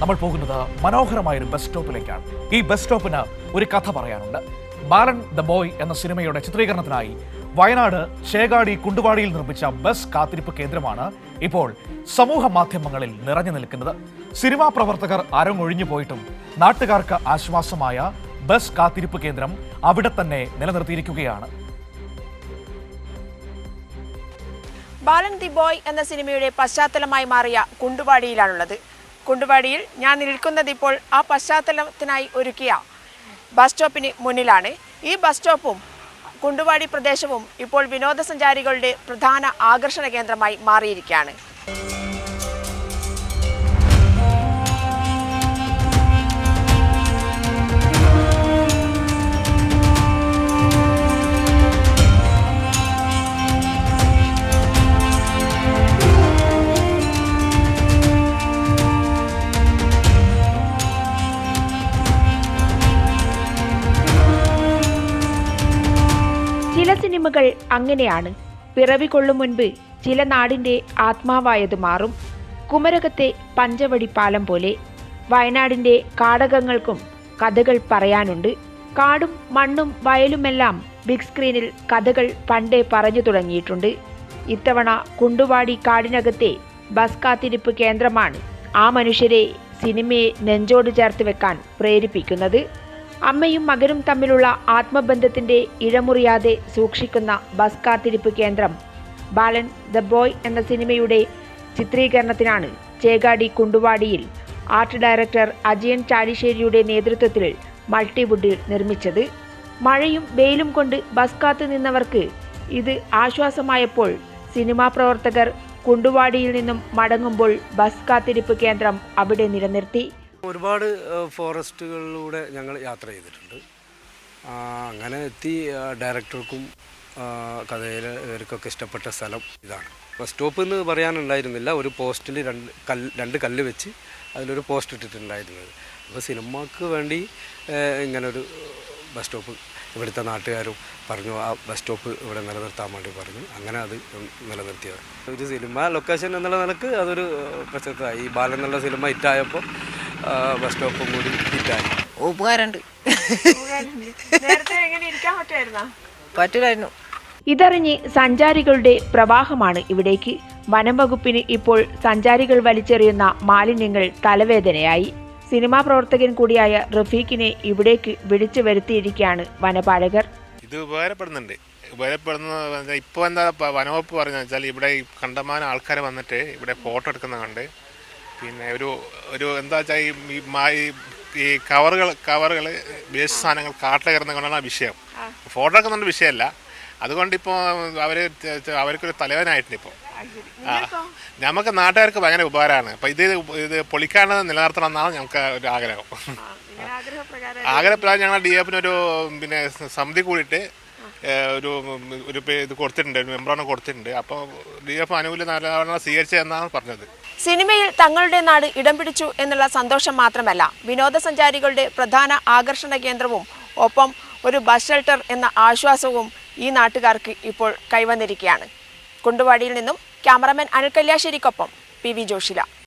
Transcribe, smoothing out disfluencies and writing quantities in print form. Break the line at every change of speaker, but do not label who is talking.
നമ്മൾ പോകുന്നത് മനോഹരമായ ഒരു ബസ് സ്റ്റോപ്പിലേക്കാണ്. ഈ ബസ് സ്റ്റോപ്പിന് ഒരു കഥ പറയാനുണ്ട്. ബാലൻ ദ ബോയ് എന്ന സിനിമയുടെ ചിത്രീകരണത്തിനായി വയനാട് ചേകാടി കുണ്ടുവാടിയിൽ നിർമ്മിച്ച ബസ് കാത്തിരിപ്പ് കേന്ദ്രമാണ് ഇപ്പോൾ സമൂഹ മാധ്യമങ്ങളിൽ നിറഞ്ഞു നിൽക്കുന്നത്. സിനിമാ പ്രവർത്തകർ അരങ്ങൊഴിഞ്ഞു പോയിട്ടും നാട്ടുകാർക്ക് ആശ്വാസമായ ബസ് കാത്തിരിപ്പ് കേന്ദ്രം അവിടെ തന്നെ നിലനിർത്തിയിരിക്കുകയാണ്.
ബാലൻ ദി ബോയ് എന്ന സിനിമയുടെ പശ്ചാത്തലമായി മാറിയ കുണ്ടുവാടിയിലാണുള്ളത്. കുണ്ടുവാടിയിൽ ഞാൻ നിൽക്കുന്നത് ഇപ്പോൾ ആ പശ്ചാത്തലത്തിനായി ഒരുക്കിയ ബസ് സ്റ്റോപ്പിന് മുന്നിലാണ്. ഈ ബസ് സ്റ്റോപ്പും കുണ്ടുവാടി പ്രദേശവും ഇപ്പോൾ വിനോദസഞ്ചാരികളുടെ പ്രധാന ആകർഷണ കേന്ദ്രമായി മാറിയിരിക്കുകയാണ്. ചില സിനിമകൾ അങ്ങനെയാണ്. പിറവി കൊള്ളും മുൻപ് ചില നാടിൻ്റെ ആത്മാവായത് മാറും. കുമരകത്തെ പഞ്ചവടി പാലം പോലെ വയനാടിൻ്റെ കാടകങ്ങൾക്കും കഥകൾ പറയാനുണ്ട്. കാടും മണ്ണും വയലുമെല്ലാം ബിഗ് സ്ക്രീനിൽ കഥകൾ പണ്ടേ പറഞ്ഞു തുടങ്ങിയിട്ടുണ്ട്. ഇത്തവണ കുണ്ടുവാടി കാടിനകത്തെ ബസ് കാത്തിരിപ്പ് കേന്ദ്രമാണ് ആ മനുഷ്യരെ സിനിമയെ നെഞ്ചോട് ചേർത്ത് വെക്കാൻ പ്രേരിപ്പിക്കുന്നത്. അമ്മയും മകനും തമ്മിലുള്ള ആത്മബന്ധത്തിന്റെ ഇഴമുറിയാതെ സൂക്ഷിക്കുന്ന ബസ് കാത്തിരിപ്പ് കേന്ദ്രം ബാലൻ ദ ബോയ് എന്ന സിനിമയുടെ ചിത്രീകരണത്തിനാണ് ചേകാടി കുണ്ടുവാടിയിൽ ആർട്ട് ഡയറക്ടർ അജയൻ ചാലിശ്ശേരിയുടെ നേതൃത്വത്തിൽ മൾട്ടിവുഡിൽ നിർമ്മിച്ചത്. മഴയും വെയിലും കൊണ്ട് ബസ് കാത്തു നിന്നവർക്ക് ഇത് ആശ്വാസമായപ്പോൾ സിനിമാ പ്രവർത്തകർ കുണ്ടുവാടിയിൽ നിന്നും മടങ്ങുമ്പോൾ ബസ് കാത്തിരിപ്പ് കേന്ദ്രം അവിടെ നിലനിർത്തി.
ഒരുപാട് ഫോറസ്റ്റുകളിലൂടെ ഞങ്ങൾ യാത്ര ചെയ്തിട്ടുണ്ട്. അങ്ങനെ എത്തി ഡയറക്ടർക്കും കഥയിലെ ഇവർക്കൊക്കെ ഇഷ്ടപ്പെട്ട സ്ഥലം ഇതാണ്. ബസ് സ്റ്റോപ്പ് എന്ന് പറയാനുണ്ടായിരുന്നില്ല, ഒരു പോസ്റ്റിൽ രണ്ട് കല്ല് വെച്ച് അതിലൊരു പോസ്റ്റ് ഇട്ടിട്ടുണ്ടായിരുന്നത്. അപ്പോൾ സിനിമക്ക് വേണ്ടി ഇങ്ങനൊരു ബസ് സ്റ്റോപ്പ് ഇവിടുത്തെ നാട്ടുകാരും പറഞ്ഞു, ആ ബസ് സ്റ്റോപ്പ് ഇവിടെ നിലനിർത്താൻ വേണ്ടി പറഞ്ഞു. അങ്ങനെ അത് നിലനിർത്തിയവർ ഒരു സിനിമ ലൊക്കേഷൻ എന്നുള്ള നിലക്ക് അതൊരു പ്രശസ്തമായി. ഈ ബാലൻ എന്നുള്ള സിനിമ ഹിറ്റായപ്പോൾ ബസ് സ്റ്റോപ്പും കൂടി ഹിറ്റായി.
ഉപകാരമുണ്ട്. പറ്റില്ലായിരുന്നു.
ഇതറിഞ്ഞ് സഞ്ചാരികളുടെ പ്രവാഹമാണ് ഇവിടേക്ക്. വനം വകുപ്പിന് ഇപ്പോൾ സഞ്ചാരികൾ വലിച്ചെറിയുന്ന മാലിന്യങ്ങൾ തലവേദനയായി. സിനിമാ പ്രവർത്തകൻ കൂടിയായ റഫീഖിനെ ഇവിടേക്ക് വിളിച്ചു വരുത്തിയിരിക്കുകയാണ് വനപാലകർ.
ഇത് ഉപകാരപ്പെടുന്നുണ്ട്. ഇപ്പോൾ എന്താ വനവകുപ്പ് പറഞ്ഞു വെച്ചാൽ ഇവിടെ കണ്ടമാനം ആൾക്കാർ വന്നിട്ട് ഇവിടെ ഫോട്ടോ എടുക്കുന്ന കണ്ട്, പിന്നെ ഒരു എന്താ വെച്ചാൽ ഈ കവറുകൾ വേസ്റ്റ് സാധനങ്ങൾ കാട്ടിലിറങ്ങുന്ന കൊണ്ടാണ് വിഷയം. ഫോട്ടോ എടുക്കുന്നുണ്ട് വിഷയമല്ല. അതുകൊണ്ടിപ്പോൾ അവർക്കൊരു തലവനായിട്ടുണ്ട്. ഇപ്പോൾ നമുക്ക് നാട്ടുകാർക്ക് ഭയങ്കര ഉപകാരമാണ്. അപ്പം ഇത് പൊളിക്കാണ്ട് നിലനിർത്തണം എന്നാണ് ഞങ്ങൾക്ക് ഒരു ആഗ്രഹം. ആഗ്രഹപ്രകാരം ഞങ്ങൾ DF-ന് പിന്നെ സമിതി കൂടിയിട്ട് ഒരു ഇത് കൊടുത്തിട്ടുണ്ട്, ഒരു മെമ്പറാണ് കൊടുത്തിട്ടുണ്ട്. അപ്പോൾ DF അനുകൂല നിലപാടാണ് സ്വീകരിച്ചതെന്നാണ് പറഞ്ഞത്.
സിനിമയിൽ തങ്ങളുടെ നാട് ഇടം പിടിച്ചു എന്നുള്ള സന്തോഷം മാത്രമല്ല, വിനോദസഞ്ചാരികളുടെ പ്രധാന ആകർഷണ കേന്ദ്രവും ഒപ്പം ഒരു ബസ് ഷെൽട്ടർ എന്ന ആശ്വാസവും ഈ നാട്ടുകാർക്ക് ഇപ്പോൾ കൈവന്നിരിക്കുകയാണ്. കുണ്ടുവാടിയിൽ നിന്നും ക്യാമറമാൻ അനിൽ കല്യാശ്ശേരിക്കൊപ്പം PV ജോഷില.